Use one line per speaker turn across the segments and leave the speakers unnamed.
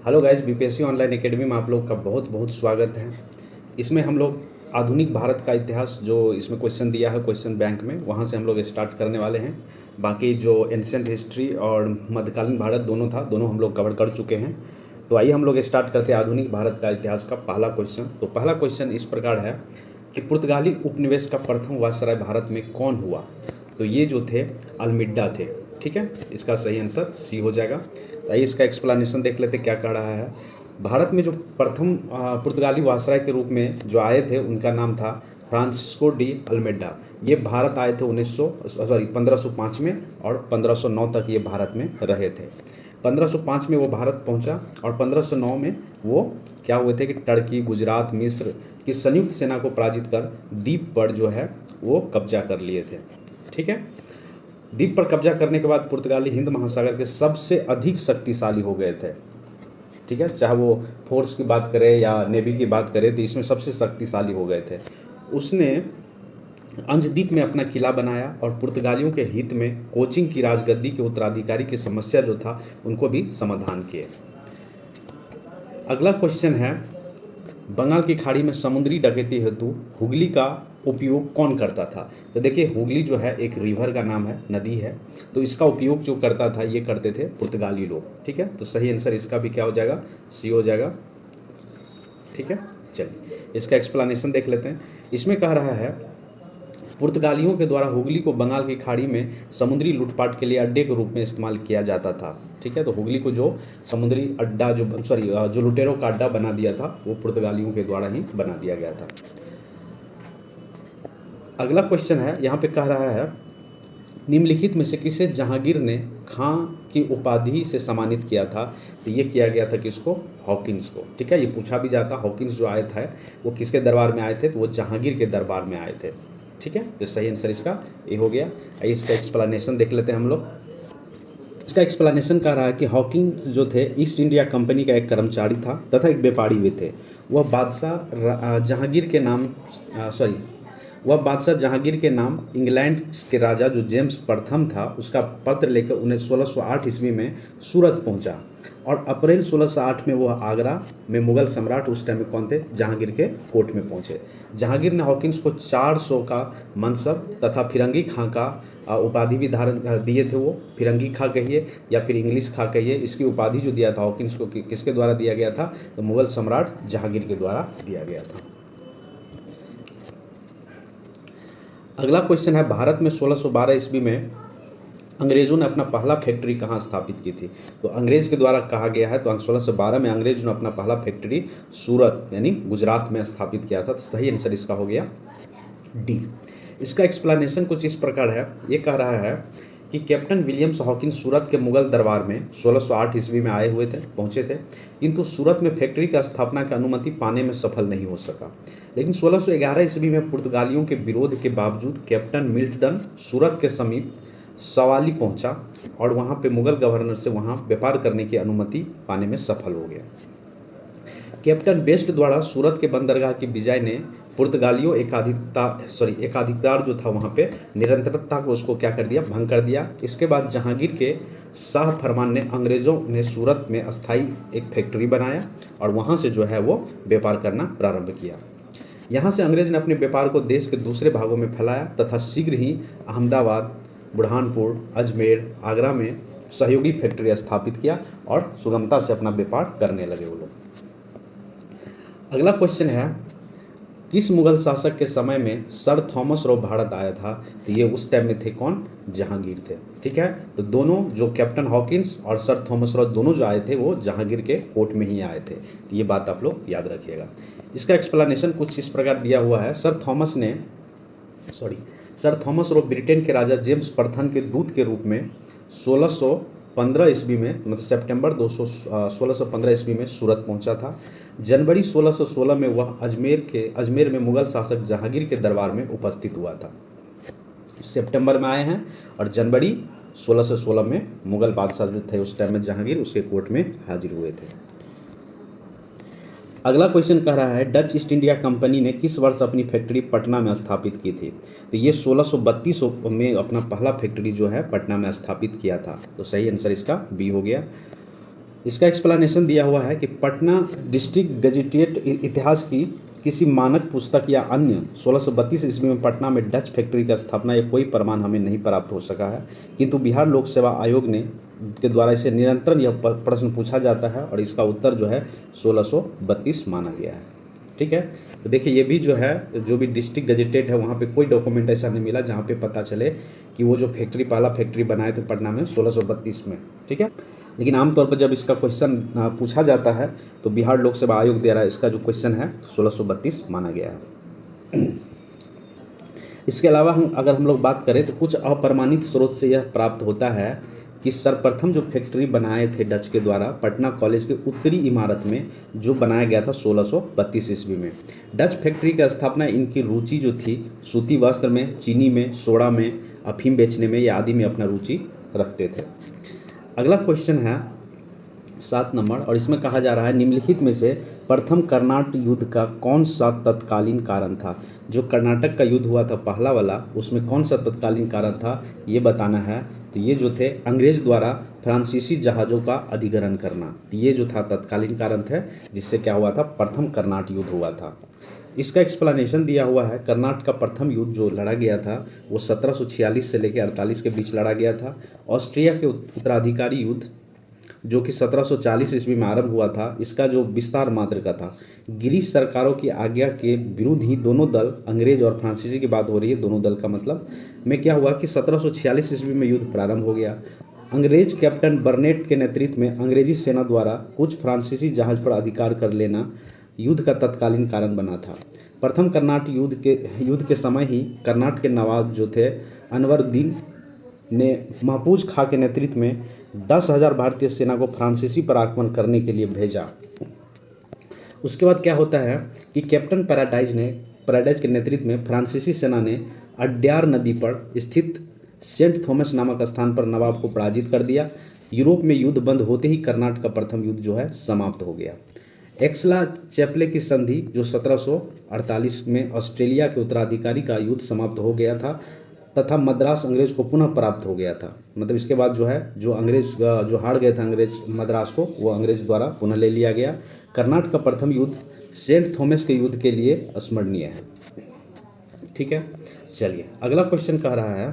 Hello guys, BPSC online academy में आप लोग का बहुत बहुत स्वागत है। इसमें हम लोग आधुनिक भारत का इतिहास जो इसमें क्वेश्चन दिया है क्वेश्चन बैंक में, वहाँ से हम लोग स्टार्ट करने वाले हैं। बाकी जो एंशियंट हिस्ट्री और मध्यकालीन भारत दोनों था, दोनों हम लोग कवर कर चुके हैं। तो आइए हम लोग स्टार्ट करते हैं आधुनिक भारत का इतिहास का पहला क्वेश्चन। तो पहला क्वेश्चन इस प्रकार है कि पुर्तगाली उपनिवेश का प्रथम वायसराय भारत में कौन हुआ। तो ये जो थे अल्मीडा थे। ठीक है, इसका सही आंसर सी हो जाएगा। तो आइए इसका एक्सप्लेनेशन देख लेते क्या कह रहा है। भारत में जो प्रथम पुर्तगाली वायसराय के रूप में जो आए थे उनका नाम था फ्रांसिस्को डी अल्मेडा। ये भारत आए थे 1505 में और 1509 तक ये भारत में रहे थे। 1505 में वो भारत पहुंचा और 1509 में वो क्या हुए थे कि टर्की, गुजरात, मिस्र की संयुक्त सेना को पराजित कर द्वीप पर जो है वो कब्जा कर लिए थे। ठीक है, द्वीप पर कब्जा करने के बाद पुर्तगाली हिंद महासागर के सबसे अधिक शक्तिशाली हो गए थे। ठीक है, चाहे वो फोर्स की बात करें या नेवी की बात करें तो इसमें सबसे शक्तिशाली हो गए थे। उसने अंजदीप में अपना किला बनाया और पुर्तगालियों के हित में कोचिंग की राजगद्दी के उत्तराधिकारी की समस्या जो था उनको भी समाधान किए। अगला क्वेश्चन है, बंगाल की खाड़ी में समुद्री डकैती हेतु हुगली का उपयोग कौन करता था। तो देखिए, हुगली जो है एक रिवर का नाम है, नदी है। तो इसका उपयोग जो करता था ये करते थे पुर्तगाली लोग। ठीक है, तो सही आंसर इसका भी क्या हो जाएगा, सी हो जाएगा। ठीक है, चलिए इसका एक्सप्लेनेशन देख लेते हैं। इसमें कह रहा है पुर्तगालियों के द्वारा हुगली को बंगाल की खाड़ी में समुद्री लूटपाट के लिए अड्डे के रूप में इस्तेमाल किया जाता था। ठीक है, तो हुगली को जो समुद्री अड्डा जो लुटेरों का अड्डा बना दिया था वो पुर्तगालियों के द्वारा ही बना दिया गया था। अगला क्वेश्चन है, यहाँ पे कह रहा है निम्नलिखित में से किसे जहांगीर ने खां की उपाधि से सम्मानित किया था। तो ये किया गया था किसको, हॉकिंस को। ठीक है, ये पूछा भी जाता, हॉकिंस जो आए थे वो किसके दरबार में आए थे, तो वो जहांगीर के दरबार में आए थे। ठीक है, तो सही आंसर इसका ये हो गया। आइए इसका एक्सप्लेनेशन देख लेते हैं हम लोग। इसका एक्सप्लेनेशन कह रहा है कि हॉकिंस जो थे ईस्ट इंडिया कंपनी का एक कर्मचारी था तथा एक व्यापारी भी थे। वह बादशाह जहांगीर के नाम सॉरी वह बादशाह जहांगीर के नाम इंग्लैंड के राजा जो जेम्स प्रथम था उसका पत्र लेकर उन्हें 1608 ईस्वी में सूरत पहुंचा और अप्रैल 1608 में वह आगरा में मुगल सम्राट उस टाइम में कौन थे, जहांगीर के कोर्ट में पहुंचे। जहांगीर ने हॉकिंस को 400 का मनसब तथा फिरंगी खां का उपाधि भी धारण दिए थे। वो फिरंगी खां कहिए या फिर इंग्लिश खां कहिए, इसकी उपाधि जो दिया था हॉकिंस को किसके द्वारा दिया गया था, तो मुगल सम्राट जहांगीर के द्वारा दिया गया था। अगला क्वेश्चन है, भारत में 1612 ईस्वी में अंग्रेज़ों ने अपना पहला फैक्ट्री कहाँ स्थापित की थी। तो अंग्रेज के द्वारा कहा गया है, तो 1612 में अंग्रेज ने अपना पहला फैक्ट्री सूरत यानी गुजरात में स्थापित किया था। तो सही आंसर इसका हो गया डी। इसका एक्सप्लेनेशन कुछ इस प्रकार है, ये कह रहा है कि कैप्टन विलियम्स हॉकिंस सूरत के मुगल दरबार में 1608 ईस्वी में आए हुए थे, पहुंचे थे, किंतु सूरत में फैक्ट्री का स्थापना की अनुमति पाने में सफल नहीं हो सका। लेकिन 1611 ईस्वी में पुर्तगालियों के विरोध के बावजूद कैप्टन मिल्टन सूरत के समीप सवाली पहुंचा और वहां पे मुगल गवर्नर से वहां व्यापार करने की अनुमति पाने में सफल हो गया। कैप्टन बेस्ट द्वारा सूरत के बंदरगाह की विजय ने पुर्तगालियों एकाधिकार जो था वहाँ पे निरंतरता को उसको क्या कर दिया, भंग कर दिया। इसके बाद जहांगीर के शाह फरमान ने अंग्रेज़ों ने सूरत में अस्थाई एक फैक्ट्री बनाया और वहाँ से जो है वो व्यापार करना प्रारंभ किया। यहाँ से अंग्रेज ने अपने व्यापार को देश के दूसरे भागों में फैलाया तथा शीघ्र ही अहमदाबाद, बुरहानपुर, अजमेर, आगरा में सहयोगी फैक्ट्री स्थापित किया और सुगमता से अपना व्यापार करने लगे वो लोग। अगला क्वेश्चन है, किस मुगल शासक के समय में सर थॉमस रॉ भारत आया था। तो ये उस टाइम में थे कौन, जहांगीर थे। ठीक है, तो दोनों जो कैप्टन हॉकिंस और सर थॉमस रॉ दोनों जो आए थे वो जहांगीर के कोर्ट में ही आए थे। तो ये बात आप लोग याद रखिएगा। इसका एक्सप्लेनेशन कुछ इस प्रकार दिया हुआ है, सर थॉमस रॉ ब्रिटेन के राजा जेम्स प्रथम के दूत के रूप में 1615 ईस्वी में मतलब सितंबर 1615 ईस्वी में सूरत पहुंचा था। जनवरी 1616 में वह अजमेर में मुगल शासक जहांगीर के दरबार में उपस्थित हुआ था। सितंबर में आए हैं और जनवरी 1616 में मुगल बादशाह जो थे उस टाइम में जहांगीर उसके कोर्ट में हाजिर हुए थे। अगला क्वेश्चन कह रहा है, डच ईस्ट इंडिया कंपनी ने किस वर्ष अपनी फैक्ट्री पटना में स्थापित की थी। तो ये 1632 में अपना पहला फैक्ट्री जो है पटना में स्थापित किया था। तो सही आंसर इसका बी हो गया। इसका एक्सप्लेनेशन दिया हुआ है कि पटना डिस्ट्रिक्ट गजेटिएट इतिहास की किसी मानक पुस्तक या अन्य 1632 ईस्वी में पटना में डच फैक्ट्री की स्थापना या कोई प्रमाण हमें नहीं प्राप्त हो सका है, किंतु बिहार लोक सेवा आयोग ने के द्वारा इसे निरंतर यह प्रश्न पूछा जाता है और इसका उत्तर जो है 1632 माना गया है। ठीक है, तो देखिए ये भी जो है, जो भी डिस्ट्रिक्ट गजेटेड है वहाँ पे कोई डॉक्यूमेंट ऐसा नहीं मिला जहाँ पे पता चले कि वो जो फैक्ट्री पहला फैक्ट्री बनाए थे पटना में 1632 में। ठीक है, लेकिन आमतौर पर जब इसका क्वेश्चन पूछा जाता है तो बिहार लोक सेवा आयोग द्वारा इसका जो क्वेश्चन है 1632 माना गया है। इसके अलावा अगर हम लोग बात करें तो कुछ अप्रमाणित स्रोत से यह प्राप्त होता है कि सर्वप्रथम जो फैक्ट्री बनाए थे डच के द्वारा पटना कॉलेज के उत्तरी इमारत में, जो बनाया गया था 1632 ईस्वी में। डच फैक्ट्री की स्थापना इनकी रुचि जो थी सूती वस्त्र में, चीनी में, सोडा में, अफीम बेचने में या आदि में अपना रुचि रखते थे। अगला क्वेश्चन है 7 नंबर, और इसमें कहा जा रहा है निम्नलिखित में से प्रथम कर्नाटक युद्ध का कौन सा तत्कालीन कारण था। जो कर्नाटक का युद्ध हुआ था पहला वाला, उसमें कौन सा तत्कालीन कारण था ये बताना है। तो ये जो थे अंग्रेज द्वारा फ्रांसीसी जहाज़ों का अधिग्रहण करना, तो ये जो था तत्कालीन कारण थे जिससे क्या हुआ था, प्रथम कर्नाटक युद्ध हुआ था। इसका एक्सप्लेनेशन दिया हुआ है। कर्नाटक का प्रथम युद्ध जो लड़ा गया था वो 1746 से लेकर 48 के बीच लड़ा गया था। ऑस्ट्रिया के उत्तराधिकारी युद्ध जो कि 1740 ईस्वी में आरंभ हुआ था, इसका जो विस्तार मात्र का था। ग्रीस सरकारों की आज्ञा के विरुद्ध ही दोनों दल, अंग्रेज और फ्रांसीसी की बात हो रही है, दोनों दल का मतलब में क्या हुआ कि 1746 ईस्वी में युद्ध प्रारंभ हो गया। अंग्रेज कैप्टन बर्नेट के नेतृत्व में अंग्रेजी सेना द्वारा कुछ फ्रांसीसी जहाज पर अधिकार कर लेना युद्ध का तत्कालीन कारण बना था। प्रथम कर्नाटक युद्ध के समय ही कर्नाटक के नवाब जो थे अनवरुद्दीन ने महफूज खां के नेतृत्व में 10,000 भारतीय सेना को फ्रांसीसी पर आक्रमण करने के लिए भेजा। उसके बाद क्या होता है कि कैप्टन पैराडाइज के नेतृत्व में फ्रांसीसी सेना ने अड्यार नदी पर स्थित सेंट थॉमस नामक स्थान पर नवाब को पराजित कर दिया। यूरोप में युद्ध बंद होते ही कर्नाटक का प्रथम युद्ध जो है समाप्त हो गया। एक्सला चैपले की संधि जो 1748 में ऑस्ट्रेलिया के उत्तराधिकारी का युद्ध समाप्त हो गया था तथा मद्रास अंग्रेज को पुनः प्राप्त हो गया था। मतलब इसके बाद जो है जो अंग्रेज जो हार गए थे अंग्रेज मद्रास को, वो अंग्रेज द्वारा पुनः ले लिया गया। कर्नाटक का प्रथम युद्ध सेंट थॉमस के युद्ध के लिए स्मरणीय है। ठीक है, चलिए अगला क्वेश्चन कह रहा है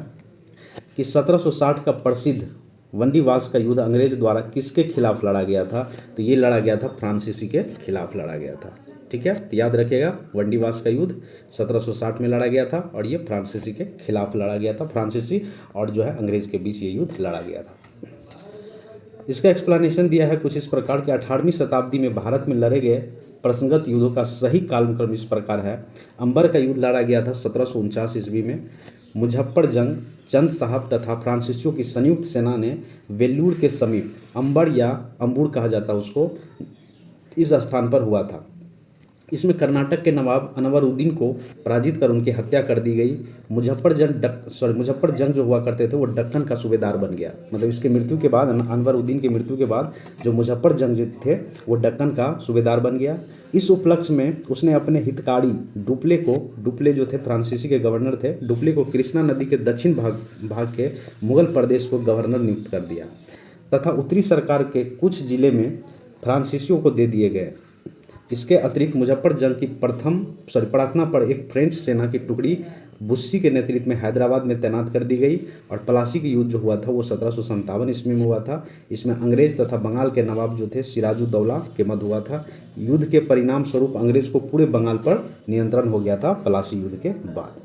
कि 1760 का प्रसिद्ध वंडीवास का युद्ध अंग्रेज द्वारा किसके खिलाफ लड़ा गया था। तो ये लड़ा गया था फ्रांसीसी के खिलाफ लड़ा गया था। ठीक है, तो याद रखिएगा वंडीवास का युद्ध 1760 में लड़ा गया था और ये फ्रांसीसी के खिलाफ लड़ा गया था। फ्रांसीसी और जो है अंग्रेज के बीच ये युद्ध लड़ा गया था। इसका एक्सप्लेनेशन दिया है कुछ इस प्रकार के 18वीं शताब्दी में भारत में लड़े गए प्रसंगत युद्धों का सही कालक्रम इस प्रकार है। अंबर का युद्ध लड़ा गया था 1749 ईस्वी में। मुजफ्फर जंग चंद साहब तथा फ्रांसीसियों की संयुक्त सेना ने वेल्लूर के समीप अंबर या अंबुर कहा जाता है उसको, इस स्थान पर हुआ था। इसमें कर्नाटक के नवाब अनवरुद्दीन को पराजित कर उनकी हत्या कर दी गई। मुजफ्फर जंग जो हुआ करते थे वो दक्कन का सूबेदार बन गया। मतलब इसके मृत्यु के बाद, अनवरुद्दीन की मृत्यु के बाद जो मुजफ्फर जंग जो थे वो दक्कन का सूबेदार बन गया। इस उपलक्ष्य में उसने अपने हितकारी डुप्ले जो थे फ्रांसीसी के गवर्नर थे, डुप्ले को कृष्णा नदी के दक्षिण भाग के मुगल प्रदेश को गवर्नर नियुक्त कर दिया तथा उत्तरी सरकार के कुछ जिले में फ्रांसीसियों को दे दिए गए। इसके अतिरिक्त मुजफ्फर जंग की प्रार्थना पर एक फ्रेंच सेना की टुकड़ी बुस्सी के नेतृत्व में हैदराबाद में तैनात कर दी गई और प्लासी का युद्ध जो हुआ था वो 1757 ईस्वी में हुआ था। इसमें अंग्रेज तथा बंगाल के नवाब जो थे सिराजुद्दौला के मध्य हुआ था। युद्ध के परिणाम स्वरूप अंग्रेज को पूरे बंगाल पर नियंत्रण हो गया था प्लासी युद्ध के बाद।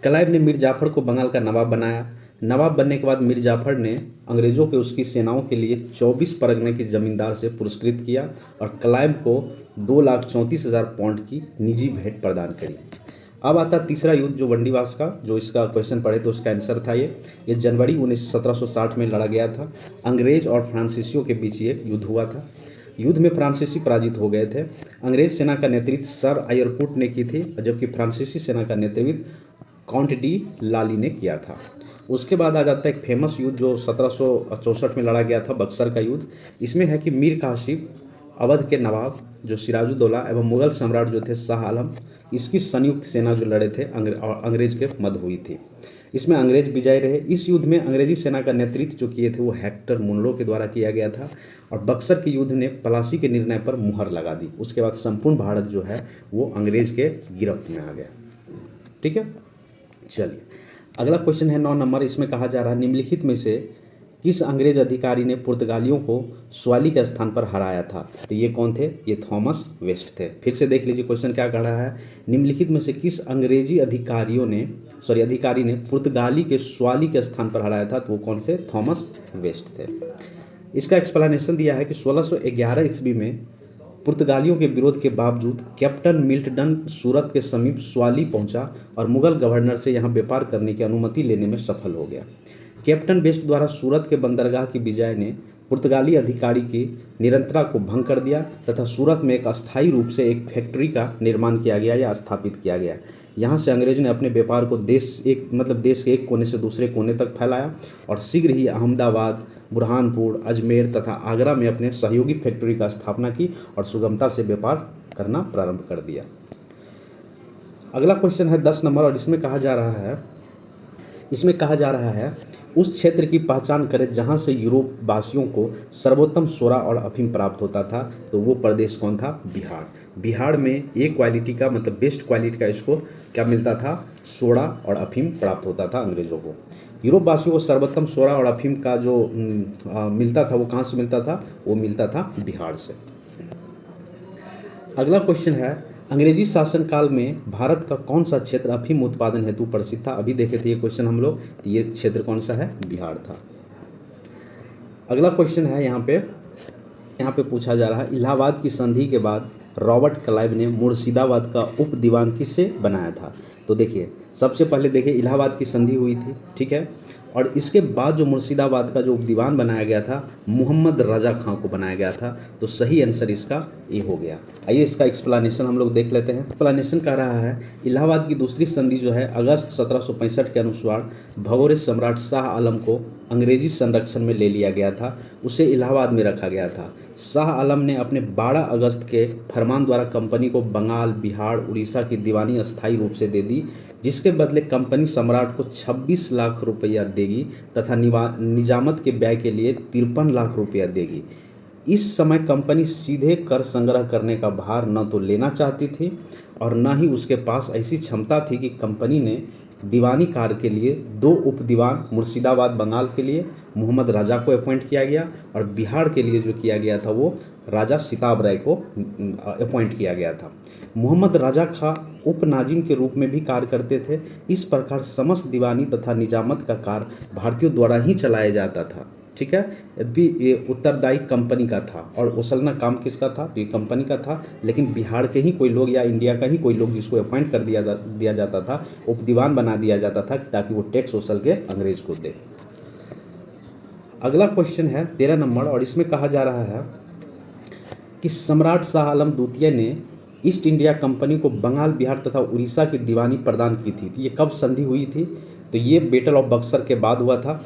क्लाइव ने मीर जाफर को बंगाल का नवाब बनाया। नवाब बनने के बाद मीर जाफर ने अंग्रेज़ों के उसकी सेनाओं के लिए 24 परगने की जमींदार से पुरस्कृत किया और क्लाइव को 2,34,000 पाउंड की निजी भेंट प्रदान करी। अब आता तीसरा युद्ध जो वंडीवास का, जो इसका क्वेश्चन पढ़े तो उसका आंसर था ये जनवरी 1760 में लड़ा गया था। अंग्रेज और फ्रांसीसियों के बीच ये युद्ध हुआ था। युद्ध में फ्रांसीसी पराजित हो गए थे। अंग्रेज सेना का नेतृत्व सर आयरकुट ने की थी, जबकि फ्रांसीसी सेना का नेतृत्व काउंट डी लाली ने किया था। उसके बाद आ जाता है एक फेमस युद्ध जो 1764 में लड़ा गया था, बक्सर का युद्ध। इसमें है कि मीर कासिम अवध के नवाब जो सिराजुद्दौला एवं मुगल सम्राट जो थे शाह आलम, इसकी संयुक्त सेना जो लड़े थे अंग्रेज के मध्य हुई थी। इसमें अंग्रेज विजय रहे। इस युद्ध में अंग्रेजी सेना का नेतृत्व जो किए थे वो हेक्टर मुनरो के द्वारा किया गया था और बक्सर के युद्ध ने प्लासी के निर्णय पर मुहर लगा दी। उसके बाद संपूर्ण भारत जो है वो अंग्रेज के गिरफ्त में आ गया। ठीक है, चलिए अगला क्वेश्चन है 9 नंबर। इसमें कहा जा रहा है निम्नलिखित में से किस अंग्रेज अधिकारी ने पुर्तगालियों को स्वाली के स्थान पर हराया था? तो ये कौन थे? ये थॉमस वेस्ट थे। फिर से देख लीजिए क्वेश्चन क्या कह रहा है, निम्नलिखित में से किस अंग्रेजी अधिकारी ने पुर्तगाली के स्वाली के स्थान पर हराया था? तो वो कौन से? थॉमस वेस्ट थे। इसका एक्सप्लेनेशन दिया है कि 1611 ईस्वी में पुर्तगालियों के विरोध के बावजूद कैप्टन मिल्टन सूरत के समीप स्वाली पहुंचा और मुगल गवर्नर से यहां व्यापार करने की अनुमति लेने में सफल हो गया। कैप्टन वेस्ट द्वारा सूरत के बंदरगाह की विजय ने पुर्तगाली अधिकारी की निरंतरता को भंग कर दिया तथा सूरत में एक अस्थायी रूप से एक फैक्ट्री का निर्माण किया गया या स्थापित किया गया। यहाँ से अंग्रेजों ने अपने व्यापार को देश के एक कोने से दूसरे कोने तक फैलाया और शीघ्र ही अहमदाबाद, बुरहानपुर, अजमेर तथा आगरा में अपने सहयोगी फैक्ट्री का स्थापना की और सुगमता से व्यापार करना प्रारंभ कर दिया। अगला क्वेश्चन है 10 नंबर और इसमें कहा जा रहा है उस क्षेत्र की पहचान करें जहां से यूरोप वासियों को सर्वोत्तम सोडा और अफीम प्राप्त होता था। तो वो प्रदेश कौन था? बिहार। बिहार में एक क्वालिटी का बेस्ट क्वालिटी का इसको क्या मिलता था? सोडा और अफीम प्राप्त होता था अंग्रेज़ों को। यूरोप वासियों को सर्वोत्तम सोडा और अफीम का जो मिलता था वो कहाँ से मिलता था? वो मिलता था बिहार से। अगला क्वेश्चन है अंग्रेजी शासन काल में भारत का कौन सा क्षेत्र अफीम उत्पादन हेतु प्रसिद्ध था? अभी देखे थे ये क्वेश्चन हम लोग, तो ये क्षेत्र कौन सा है? बिहार था। अगला क्वेश्चन है यहाँ पे पूछा जा रहा है इलाहाबाद की संधि के बाद रॉबर्ट क्लाइव ने मुर्शिदाबाद का उप दीवान किससे बनाया था? तो देखिए सबसे पहले देखिए इलाहाबाद की संधि हुई थी, ठीक है, और इसके बाद जो मुर्शिदाबाद का जो उप दीवान बनाया गया था मोहम्मद रजा खां को बनाया गया था। तो सही आंसर इसका ए हो गया। आइए इसका एक्सप्लेनेशन हम लोग देख लेते हैं। एक्सप्लेनेशन कह रहा है इलाहाबाद की दूसरी संधि जो है अगस्त 1765 के अनुसार भगोड़े सम्राट शाह आलम को अंग्रेजी संरक्षण में ले लिया गया था, उसे इलाहाबाद में रखा गया था। शाह आलम ने अपने 12 अगस्त के फरमान द्वारा कंपनी को बंगाल, बिहार, उड़ीसा की दीवानी अस्थायी रूप से दे दी, जिसके बदले कंपनी सम्राट को 26 लाख रुपया देगी तथा निजामत के व्यय के लिए 53 लाख रुपया देगी। इस समय कंपनी सीधे कर संग्रह करने का भार न तो लेना चाहती थी और न ही उसके पास ऐसी क्षमता थी कि कंपनी ने दीवानी कार्य के लिए 2 उप दीवान मुर्शिदाबाद बंगाल के लिए मोहम्मद राजा को अपॉइंट किया गया और बिहार के लिए जो किया गया था वो राजा सिताब राय को अपॉइंट किया गया था। मोहम्मद राजा खां उप नाजिम के रूप में भी कार्य करते थे। इस प्रकार समस्त दीवानी तथा निजामत का कार्य भारतीयों द्वारा ही चलाया जाता था, ठीक है। यद्यपि ये उत्तरदायी कंपनी का था और उछलना काम किसका था? तो ये कंपनी का था, लेकिन बिहार के ही कोई लोग या इंडिया का ही कोई लोग जिसको अपॉइंट कर दिया जाता था, उप दीवान बना दिया जाता था ताकि वो टैक्स उछल के अंग्रेज को दे। अगला क्वेश्चन है 13 नंबर और इसमें कहा जा रहा है कि सम्राट शाह आलम द्वितीय ने ईस्ट इंडिया कंपनी को बंगाल, बिहार तथा उड़ीसा की दीवानी प्रदान की थी। तो ये कब संधि हुई थी? तो ये बैटल ऑफ बक्सर के बाद हुआ था।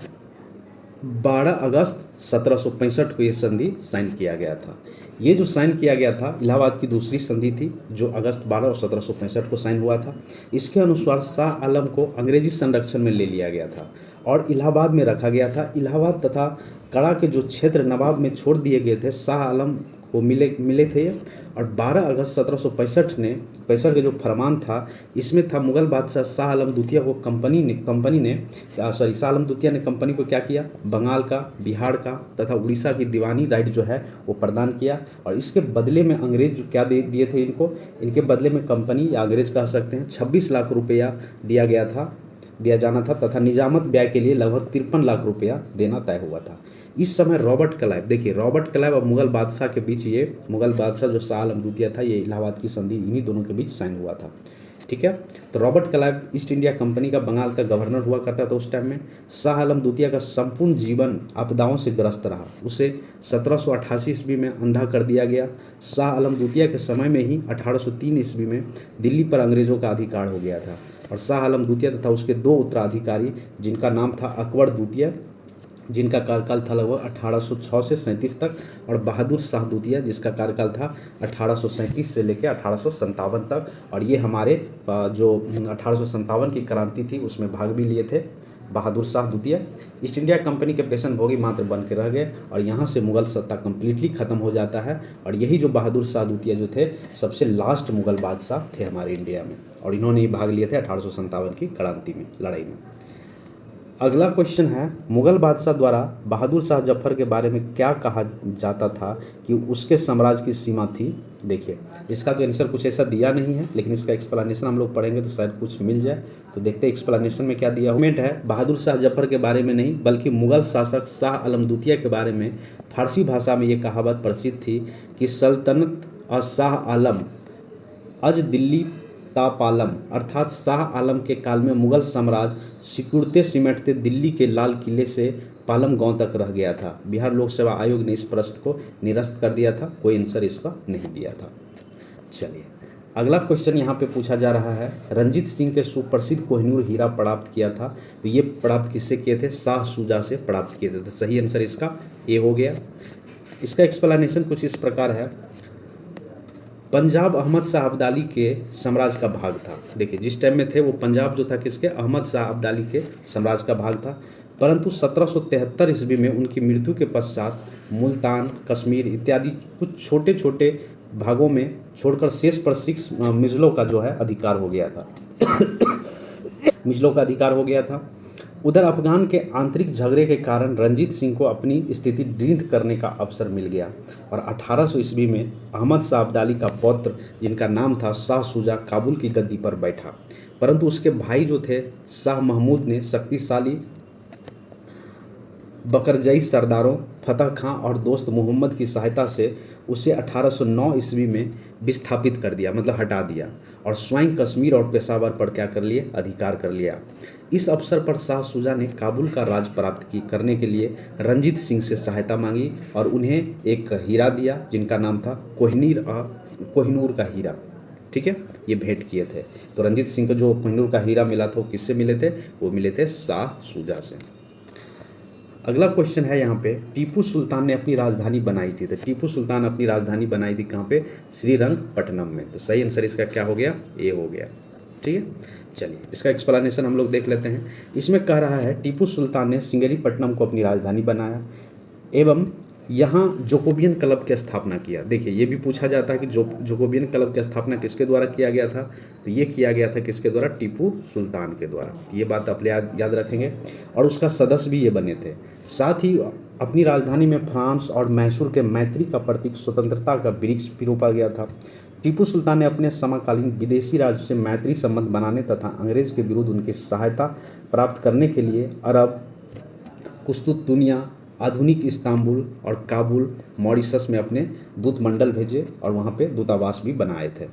12 अगस्त 1765 को ये संधि साइन किया गया था। ये जो साइन किया गया था इलाहाबाद की दूसरी संधि थी जो अगस्त 12 और 1765 को साइन हुआ था। इसके अनुसार शाह आलम को अंग्रेजी संरक्षण में ले लिया गया था और इलाहाबाद में रखा गया था। इलाहाबाद तथा कड़ा के जो क्षेत्र नवाब में छोड़ दिए गए थे शाह आलम को मिले थे और 12 अगस्त 1765 के जो फरमान था इसमें था मुगल बादशाह शाह आलम द्वितीय को शाह आलम द्वितीय ने कंपनी को क्या किया? बंगाल का, बिहार का तथा उड़ीसा की दीवानी राइट जो है वो प्रदान किया और इसके बदले में अंग्रेज जो क्या दिए थे इनके बदले में कंपनी या अंग्रेज कह सकते हैं 26 लाख रुपया दिया जाना था तथा निजामत व्यय के लिए लगभग 53 लाख रुपया देना तय हुआ था। इस समय रॉबर्ट क्लाइव और मुगल बादशाह के बीच ये मुगल बादशाह जो शाह आलम द्वितीय था ये इलाहाबाद की संधि इन्हीं दोनों के बीच साइन हुआ था, ठीक है। तो Robert Clive east India company का बंगाल का गवर्नर हुआ करता था उस टाइम में। शाह आलम द्वितीय का संपूर्ण जीवन आपदाओं से ग्रस्त रहा, उसे 1788 ईस्वी में अंधा कर दिया गया। शाह आलम द्वितीय के समय में ही 1803 ईस्वी में दिल्ली पर अंग्रेजों का अधिकार हो गया था और शाह आलम द्वितीय तथा उसके 2 उत्तराधिकारी जिनका नाम था अकबर द्वितीय जिनका कार्यकाल था लगभग 1806 से 37 तक, और बहादुर शाह द्वितीय जिसका कार्यकाल था 1837 से लेकर 1857 तक। और ये हमारे जो 1857 की क्रांति थी उसमें भाग भी लिए थे बहादुर शाह द्वितीय। ईस्ट इंडिया कंपनी के पेशन भोगी मात्र बन के रह गए और यहाँ से मुगल सत्ता कम्प्लीटली ख़त्म हो जाता है। और यही जो बहादुर शाह द्वितीय जो थे सबसे लास्ट मुगल बादशाह थे हमारे इंडिया में, और इन्होंने ही भाग लिए थे 1857 की क्रांति में, लड़ाई में। अगला क्वेश्चन है, मुगल बादशाह द्वारा बहादुर शाह जफर के बारे में क्या कहा जाता था कि उसके साम्राज्य की सीमा थी। देखिए इसका तो आंसर कुछ ऐसा दिया नहीं है, लेकिन इसका एक्सप्लेनेशन हम लोग पढ़ेंगे तो शायद कुछ मिल जाए। तो देखते हैं एक्सप्लेनेशन में क्या दिया हुआ है। बहादुर शाह जफर के बारे में नहीं बल्कि मुगल शासक शाह आलम द्वितीय के बारे में फारसी भाषा में ये कहावत प्रसिद्ध थी कि सल्तनत और शाह आलम अज दिल्ली तापालम, अर्थात शाह आलम के काल में मुगल साम्राज्य सिकुड़ते सिमटते दिल्ली के लाल किले से पालम गांव तक रह गया था। बिहार लोक सेवा आयोग ने इस प्रश्न को निरस्त कर दिया था, कोई आंसर इसका नहीं दिया था। चलिए अगला क्वेश्चन यहाँ पे पूछा जा रहा है, रंजीत सिंह के सुप्रसिद्ध कोहिनूर हीरा प्राप्त किया था, तो ये प्राप्त किससे किए थे? शाह शुजा से प्राप्त किए थे। तो सही आंसर इसका ए हो गया। इसका एक्सप्लेनेशन कुछ इस प्रकार है, पंजाब अहमद शाह अब्दाली के साम्राज्य का भाग था। देखिए जिस टाइम में थे वो पंजाब जो था किसके? अहमद शाह अब्दाली के साम्राज्य का भाग था, परंतु 1773 ईस्वी में उनकी मृत्यु के पश्चात मुल्तान, कश्मीर इत्यादि कुछ छोटे छोटे भागों में छोड़कर शेष पर 6 मिज़लों का जो है अधिकार हो गया था मिज़लों का अधिकार हो गया था। उधर अफगान के आंतरिक झगड़े के कारण रंजीत सिंह को अपनी स्थिति दृढ़ करने का अवसर मिल गया और 1800 ईस्वी में अहमद शाह अब्दाली का पौत्र जिनका नाम था शाह शुजा काबुल की गद्दी पर बैठा, परंतु उसके भाई जो थे शाह महमूद ने शक्तिशाली बकरजई सरदारों फतह खां और दोस्त मोहम्मद की सहायता से उसे 1809 ईस्वी में विस्थापित कर दिया, मतलब हटा दिया, और स्वयं कश्मीर और पेशावर पर क्या कर लिए? अधिकार कर लिया। इस अवसर पर शाह शुजा ने काबुल का राज प्राप्त करने के लिए रंजीत सिंह से सहायता मांगी और उन्हें एक हीरा दिया जिनका नाम था कोहिनूर का हीरा। ठीक है, ये भेंट किए थे। तो रंजीत सिंह को जो कोहिनूर का हीरा मिला था वो किससे मिले थे? वो मिले थे शाह शुजा से। अगला क्वेश्चन है यहाँ पे, टीपू सुल्तान ने अपनी राजधानी बनाई थी। तो टीपू सुल्तान अपनी राजधानी बनाई थी कहाँ पे? श्रीरंगपट्टनम में। तो सही आंसर इसका क्या हो गया? ए हो गया। ठीक है, चलिए इसका एक्सप्लेनेशन हम लोग देख लेते हैं। इसमें कह रहा है टीपू सुल्तान ने श्रृंगेरीपट्टनम को अपनी राजधानी बनाया एवं यहाँ जोकोबियन क्लब की स्थापना किया। देखिए ये भी पूछा जाता है कि जोकोबियन क्लब की स्थापना किसके द्वारा किया गया था? तो ये किया गया था किसके द्वारा? टीपू सुल्तान के द्वारा। ये बात आप याद रखेंगे, और उसका सदस्य भी ये बने थे। साथ ही अपनी राजधानी में फ्रांस और मैसूर के मैत्री का प्रतीक स्वतंत्रता का वृक्ष भी रोपा गया था। टीपू सुल्तान ने अपने समकालीन विदेशी राज्य से मैत्री संबंध बनाने तथा अंग्रेज के विरुद्ध उनकी सहायता प्राप्त करने के लिए अरब, कुस्तुतुनिया, आधुनिक इस्तांबुल और काबुल, मॉरिशस में अपने दूतमंडल भेजे और वहाँ पे दूतावास भी बनाए थे।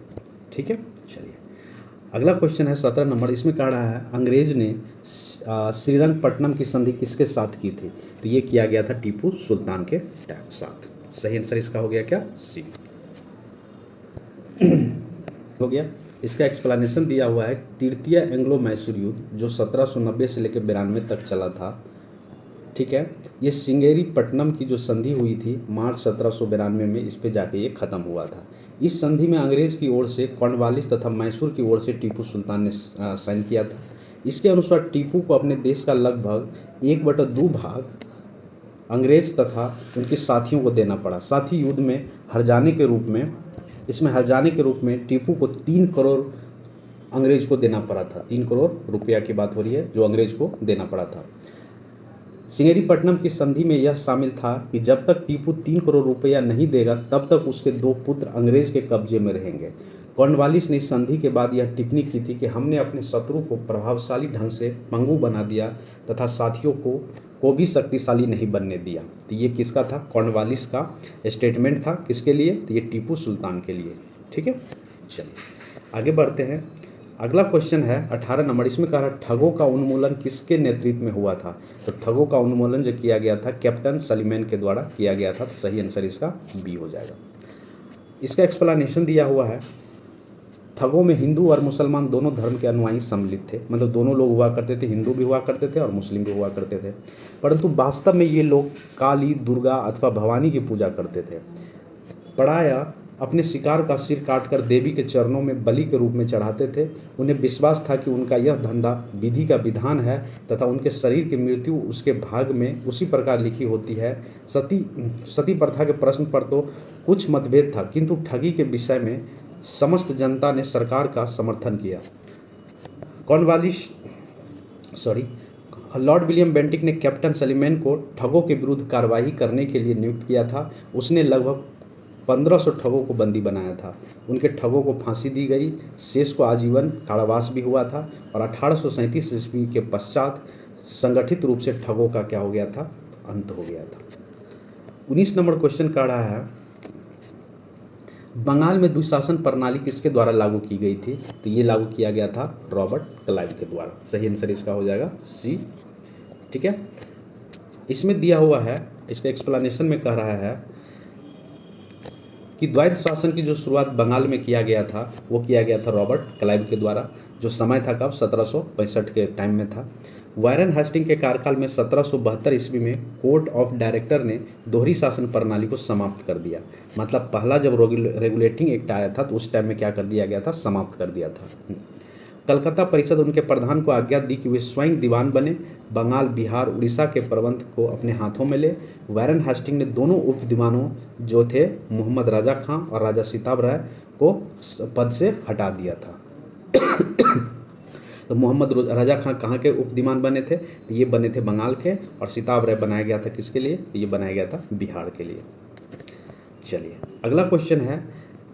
ठीक है, चलिए अगला क्वेश्चन है 17 नंबर। इसमें कह रहा है अंग्रेज ने श्रीरंगपट्टनम की संधि किसके साथ की थी? तो ये किया गया था टीपू सुल्तान के साथ। सही आंसर इसका हो गया क्या? सी हो गया। इसका एक्सप्लेनेशन दिया हुआ है, तृतीय एंग्लो मैसूर युद्ध जो 1790 से लेकर 92 तक चला था। ठीक है, ये श्रृंगेरीपट्टनम की जो संधि हुई थी मार्च 1792 में, इस पे जाके ये ख़त्म हुआ था। इस संधि में अंग्रेज की ओर से कॉर्नवालिस तथा मैसूर की ओर से टीपू सुल्तान ने साइन किया था। इसके अनुसार टीपू को अपने देश का लगभग 1/2 भाग अंग्रेज तथा उनके साथियों को देना पड़ा। साथ ही युद्ध में हार जाने के रूप में टीपू को 3 करोड़ अंग्रेज को देना पड़ा था। 3 करोड़ रुपया की बात हो रही है जो अंग्रेज को देना पड़ा था। श्रृंगेरीपट्टनम की संधि में यह शामिल था कि जब तक टीपू 3 करोड़ रुपया नहीं देगा तब तक उसके 2 पुत्र अंग्रेज के कब्जे में रहेंगे। कॉर्नवालिस ने इस संधि के बाद यह टिप्पणी की थी कि हमने अपने शत्रु को प्रभावशाली ढंग से पंगु बना दिया तथा साथियों को भी शक्तिशाली नहीं बनने दिया। तो ये किसका था? कॉर्नवालिस का स्टेटमेंट था। किसके लिए? तो ये टीपू सुल्तान के लिए। ठीक है, चलिए आगे बढ़ते हैं। अगला क्वेश्चन है 18 नंबर। इसमें कह रहा है ठगों का उन्मूलन किसके नेतृत्व में हुआ था? तो ठगों का उन्मूलन जो किया गया था कैप्टन सलीमैन के द्वारा किया गया था। तो सही आंसर इसका बी हो जाएगा। इसका एक्सप्लेनेशन दिया हुआ है, ठगों में हिंदू और मुसलमान दोनों धर्म के अनुयायी सम्मिलित थे, मतलब दोनों लोग हुआ करते थे, हिंदू भी हुआ करते थे और मुस्लिम भी हुआ करते थे। परंतु वास्तव में ये लोग काली, दुर्गा अथवा भवानी की पूजा करते थे। पराया अपने शिकार का सिर काटकर देवी के चरणों में बलि के रूप में चढ़ाते थे। उन्हें विश्वास था कि उनका यह धंधा विधि का विधान है तथा उनके शरीर की मृत्यु उसके भाग में उसी प्रकार लिखी होती है। सती प्रथा के प्रश्न पर तो कुछ मतभेद था, किंतु ठगी के विषय में समस्त जनता ने सरकार का समर्थन किया। कॉर्नवालिस लॉर्ड विलियम बेंटिक ने कैप्टन सलीमैन को ठगों के विरुद्ध कार्रवाई करने के लिए नियुक्त किया था। उसने लगभग 1500 ठगों को बंदी बनाया था। उनके ठगों को फांसी दी गई, शेष को आजीवन कारावास भी हुआ था और 1837 ईस्वी के पश्चात संगठित रूप से ठगों का क्या हो गया था, अंत हो गया था। 19 नंबर क्वेश्चन कह रहा है, बंगाल में द्विशासन प्रणाली किसके द्वारा लागू की गई थी? तो ये लागू किया गया था रॉबर्ट क्लाइव के द्वारा। सही आंसर इसका हो जाएगा सी। ठीक है, इसमें दिया हुआ है, इसके एक्सप्लेनेशन में कह रहा है कि द्वैध शासन की जो शुरुआत बंगाल में किया गया था वो किया गया था रॉबर्ट क्लाइव के द्वारा, जो समय था कब, 1765 के टाइम में था। वारेन हेस्टिंग के कार्यकाल में 1772 ईस्वी में कोर्ट ऑफ डायरेक्टर ने दोहरी शासन प्रणाली को समाप्त कर दिया। मतलब पहला जब रेगुलेटिंग एक्ट आया था तो उस टाइम में क्या कर दिया गया था, समाप्त कर दिया था। कलकत्ता परिषद उनके प्रधान को आज्ञा दी कि वे स्वयं दीवान बने, बंगाल, बिहार, उड़ीसा के प्रबंध को अपने हाथों में ले। वारेन हेस्टिंग ने दोनों उप दीवानों जो थे मोहम्मद राजा खां और राजा सिताब राय को पद से हटा दिया था। तो मोहम्मद राजा खां कहाँ के उप दीवान बने थे? तो ये बने थे बंगाल के, और सिताब राय बनाया गया था किसके लिए? तो ये बनाया गया था बिहार के लिए। चलिए अगला क्वेश्चन है,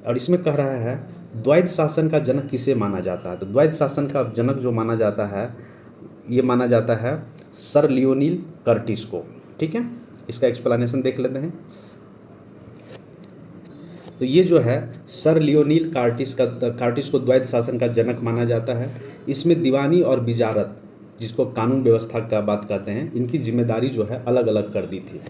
और इसमें कह रहा है द्वैध शासन का जनक किसे माना जाता है? तो द्वैध शासन का जनक जो माना जाता है, ये माना जाता है सर लियोनील कर्टिस को। ठीक है, इसका एक्सप्लेनेशन देख लेते हैं। तो ये जो है सर लियोनील कार्टिस को द्वैध शासन का जनक माना जाता है। इसमें दीवानी और विजारत, जिसको कानून व्यवस्था का बात कहते हैं, इनकी जिम्मेदारी जो है अलग अलग कर दी थी।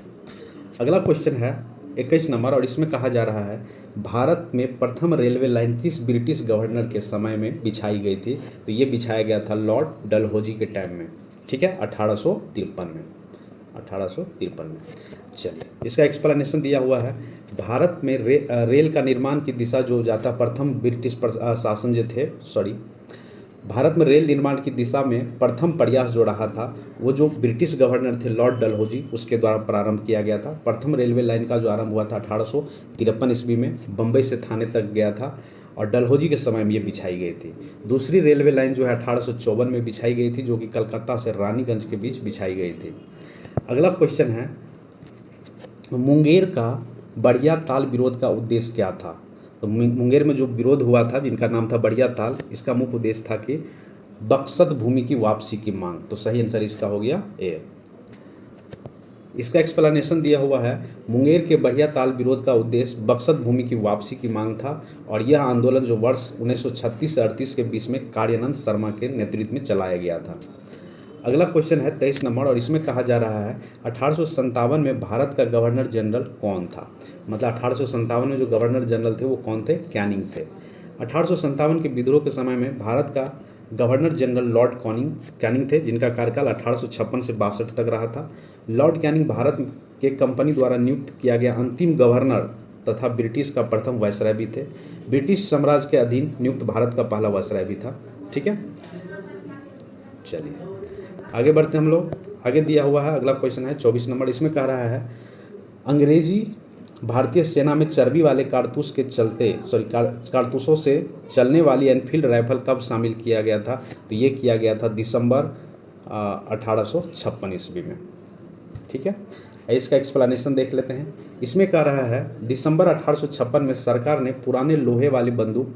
अगला क्वेश्चन है 21 नंबर, और इसमें कहा जा रहा है भारत में प्रथम रेलवे लाइन किस ब्रिटिश गवर्नर के समय में बिछाई गई थी? तो ये बिछाया गया था लॉर्ड डलहौजी के टाइम में। ठीक है, 1853 में। चलिए इसका एक्सप्लेनेशन दिया हुआ है। भारत में रेल का निर्माण की दिशा जो जाता, प्रथम ब्रिटिश शासन जो थे, भारत में रेल निर्माण की दिशा में प्रथम प्रयास जो रहा था वो जो ब्रिटिश गवर्नर थे लॉर्ड डलहौजी, उसके द्वारा प्रारंभ किया गया था। प्रथम रेलवे लाइन का जो आरंभ हुआ था 1853 ईस्वी में, बम्बई से थाने तक गया था और डलहौजी के समय में ये बिछाई गई थी। दूसरी रेलवे लाइन जो है 1854 में बिछाई गई थी, जो कि कलकत्ता से रानीगंज के बीच बिछाई गई थी। अगला क्वेश्चन है, मुंगेर का बढ़िया ताल विरोध का उद्देश्य क्या था? तो मुंगेर में जो विरोध हुआ था, जिनका नाम था बढ़िया ताल, इसका मुख्य उद्देश्य था कि बक्सत भूमि की वापसी की मांग। तो सही आंसर इसका हो गया ए। इसका एक्सप्लेनेशन दिया हुआ है, मुंगेर के बढ़िया ताल विरोध का उद्देश्य बक्सत भूमि की वापसी की मांग था, और यह आंदोलन जो वर्ष 1936 से 38 के बीच में कार्यानंद शर्मा के नेतृत्व में चलाया गया था। अगला क्वेश्चन है 23 नंबर, और इसमें कहा जा रहा है 1857 में भारत का गवर्नर जनरल कौन था? मतलब 1857 में जो गवर्नर जनरल थे वो कौन थे? कैनिंग थे। 1857 के विद्रोह के समय में भारत का गवर्नर जनरल लॉर्ड कैनिंग थे, जिनका कार्यकाल 1856 से 62 तक रहा था। लॉर्ड कैनिंग भारत के कंपनी द्वारा नियुक्त किया गया अंतिम गवर्नर तथा ब्रिटिश का प्रथम वायसराय भी थे। ब्रिटिश साम्राज्य के अधीन नियुक्त भारत का पहला वायसराय भी था। ठीक है, चलिए आगे बढ़ते हम लोग। आगे दिया हुआ है अगला क्वेश्चन है 24 नंबर, इसमें कह रहा है अंग्रेजी भारतीय सेना में चर्बी वाले कारतूसों से चलने वाली एनफील्ड राइफल कब शामिल किया गया था? तो ये किया गया था दिसंबर 1856 ईस्वी में। ठीक है, इसका एक्सप्लेनेशन देख लेते हैं। इसमें कह रहा है दिसंबर 1856 में सरकार ने पुराने लोहे वाली बंदूक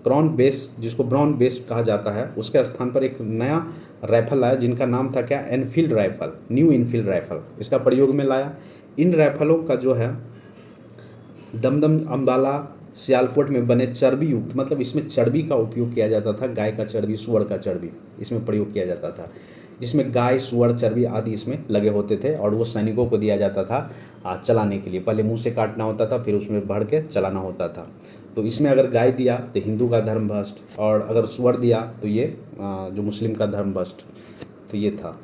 क्राउन बेस, जिसको ब्राउन बेस कहा जाता है, उसके स्थान पर एक नया राइफल लाया, जिनका नाम था क्या? Enfield rifle, new Enfield rifle. इसका प्रयोग में लाया। इन राइफलों का जो है दमदम, अम्बाला, सियालकोट में बने चर्बी युक्त, मतलब इसमें चर्बी का उपयोग किया जाता था, गाय का चर्बी, सुअर का चर्बी इसमें प्रयोग किया जाता था, जिसमें गाय, सुअर, चर्बी आदि इसमें लगे होते थे, और वो सैनिकों को दिया जाता था चलाने के लिए। पहले मुंह से काटना होता था, फिर उसमें भर के चलाना होता था। तो इसमें अगर गाय दिया तो हिंदू का धर्म भ्रष्ट, और अगर सुअर दिया तो ये जो मुस्लिम का धर्म भ्रष्ट, तो ये था।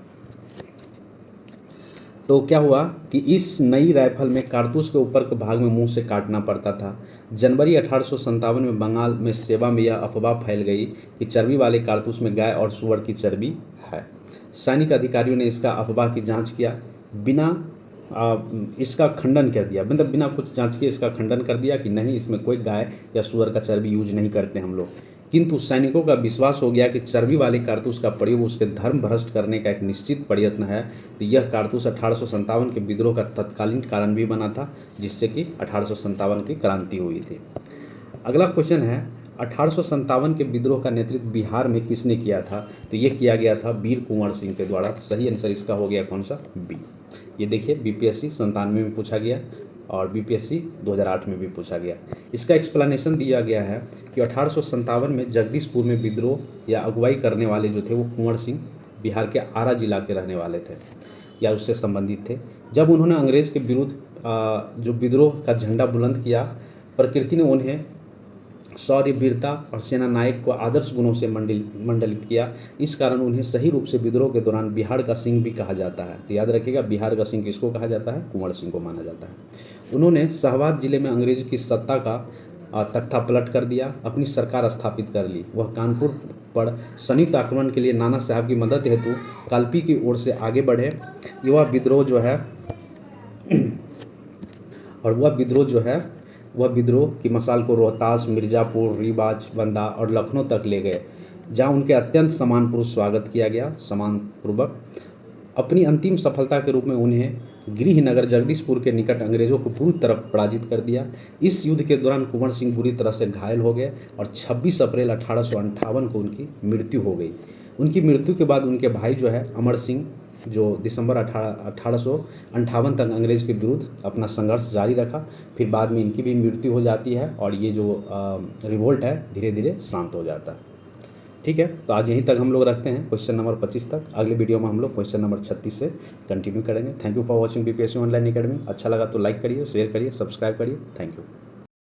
तो क्या हुआ कि इस नई राइफल में कारतूस के ऊपर के भाग में मुंह से काटना पड़ता था। जनवरी 1857 में बंगाल में सेवा में यह अफवाह फैल गई कि चर्बी वाले कारतूस में गाय और सुअर की चर्बी है। सैनिक अधिकारियों ने इसका अफवाह की जांच किया, इसका खंडन कर दिया, मतलब बिना कुछ जांच किए इसका खंडन कर दिया कि नहीं, इसमें कोई गाय या सुअर का चर्बी यूज नहीं करते हम लोग। किंतु सैनिकों का विश्वास हो गया कि चर्बी वाले कारतूस का प्रयोग उसके धर्म भ्रष्ट करने का एक निश्चित प्रयत्न है। तो यह कारतूस 1857 के विद्रोह का तत्कालीन कारण भी बना था, जिससे कि 1857 की क्रांति हुई थी। अगला क्वेश्चन है, 1857 के विद्रोह का नेतृत्व बिहार में किसने किया था? तो ये किया गया था वीर कुंवर सिंह के द्वारा। तो सही आंसर इसका हो गया कौन सा? बी। ये देखिए बीपीएससी 97 में पूछा गया और बीपीएससी 2008 में भी पूछा गया। इसका एक्सप्लेनेशन दिया गया है कि 1857 में जगदीशपुर में विद्रोह या अगुवाई करने वाले जो थे वो कुंवर सिंह बिहार के आरा जिला के रहने वाले थे या उससे संबंधित थे। जब उन्होंने अंग्रेज के विरुद्ध जो विद्रोह का झंडा बुलंद किया, प्रकृति ने उन्हें शौर्य, वीरता और सेना नायक को आदर्श गुणों से मंडलित किया। इस कारण उन्हें सही रूप से विद्रोह के दौरान बिहार का सिंह भी कहा जाता है। तो याद रखिएगा, बिहार का सिंह किसको कहा जाता है? कुंवर सिंह को माना जाता है। उन्होंने शाहबाद जिले में अंग्रेज की सत्ता का तख्ता पलट कर दिया, अपनी सरकार स्थापित कर ली। वह कानपुर पर संयुक्त आक्रमण के लिए नाना साहब की मदद हेतु कालपी की ओर से आगे बढ़े। वह विद्रोह की मसाल को रोहतास, मिर्ज़ापुर, रीवाज, बंदा और लखनऊ तक ले गए, जहां उनके अत्यंत सम्मानपूर्वक स्वागत किया गया। सम्मानपूर्वक अपनी अंतिम सफलता के रूप में उन्हें गृहनगर जगदीशपुर के निकट अंग्रेजों को पूरी तरह पराजित कर दिया। इस युद्ध के दौरान कुंवर सिंह बुरी तरह से घायल हो गए और 26 अप्रैल 1858 को उनकी मृत्यु हो गई। उनकी मृत्यु के बाद उनके भाई जो है अमर सिंह, जो दिसंबर 1858 तक अंग्रेज के विरुद्ध अपना संघर्ष जारी रखा। फिर बाद में इनकी भी मृत्यु हो जाती है और ये जो रिवोल्ट है धीरे धीरे शांत हो जाता है। ठीक है, तो आज यहीं तक हम लोग रखते हैं क्वेश्चन नंबर 25 तक। अगले वीडियो में हम लोग क्वेश्चन नंबर 36 से कंटिन्यू करेंगे। Thank you for watching BPSC online academy. अच्छा लगा तो लाइक करिए, शेयर करिए, सब्सक्राइब करिए। Thank you.